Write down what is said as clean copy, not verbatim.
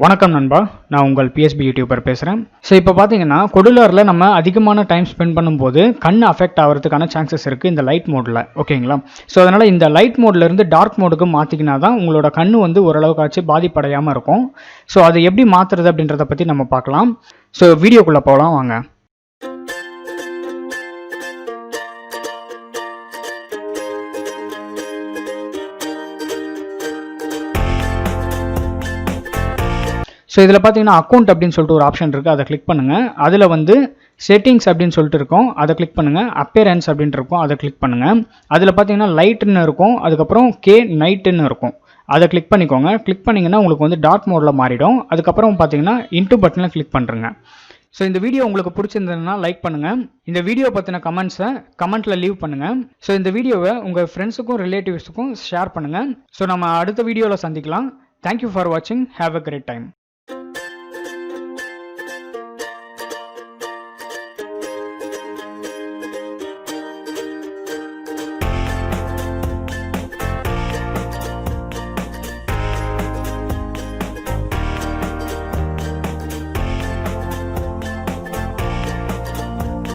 வணக்கம் நண்பா, நான் உங்கள் PSB யூடியூபர் பேசுகிறேன். ஸோ இப்போ பார்த்தீங்கன்னா கொடுலரில் நம்ம அதிகமான டைம் ஸ்பெண்ட் பண்ணும்போது கண் அஃபெக்ட் ஆகிறதுக்கான சான்சஸ் இருக்குது இந்த லைட் மோடில். ஓகேங்களா? ஸோ அதனால் இந்த லைட் மோட்லேருந்து டார்க் மோடுக்கு மாற்றிக்கினா தான் உங்களோட கண் வந்து ஓரளவுக்காச்சு பாதிப்படையாமல் இருக்கும். ஸோ அதை எப்படி மாற்றுறது அப்படின்றத பற்றி நம்ம பார்க்கலாம். ஸோ வீடியோக்குள்ளே போகலாம் வாங்க. ஸோ இதில் பார்த்தீங்கன்னா அக்கௌண்ட் அப்படின்னு சொல்லிட்டு ஒரு ஆப்ஷன் இருக்குது, அதை கிளிக் பண்ணுங்கள். அதில் வந்து செட்டிங்ஸ் அப்படின்னு சொல்லிட்டு இருக்கும், அதை கிளிக் பண்ணுங்கள். அப்பேரன்ஸ் அப்படின்ட்டு இருக்கும், அதை கிளிக் பண்ணுங்கள். அதில் பார்த்தீங்கன்னா லைட்டுன்னு இருக்கும், அதுக்கப்புறம் நைட்டுன்னு இருக்கும், அதை கிளிக் பண்ணிக்கோங்க. கிளிக் பண்ணிங்கன்னா உங்களுக்கு வந்து டார்க் மோடில் மாறிடும். அதுக்கப்புறம் பார்த்தீங்கன்னா இன்டூ பட்டனில் கிளிக் பண்ணுறேங்க. ஸோ இந்த வீடியோ உங்களுக்கு பிடிச்சிருந்ததுன்னா லைக் பண்ணுங்கள். இந்த வீடியோ பற்றின கமெண்ட்ஸை கமெண்ட்டில் லீவ் பண்ணுங்கள். ஸோ இந்த வீடியோவை உங்கள் ஃப்ரெண்ட்ஸுக்கும் ரிலேட்டிவ்ஸுக்கும் ஷேர் பண்ணுங்கள். ஸோ நம்ம அடுத்த வீடியோவில் சந்திக்கலாம். தேங்க்யூ ஃபார் வாட்சிங். Have a great time.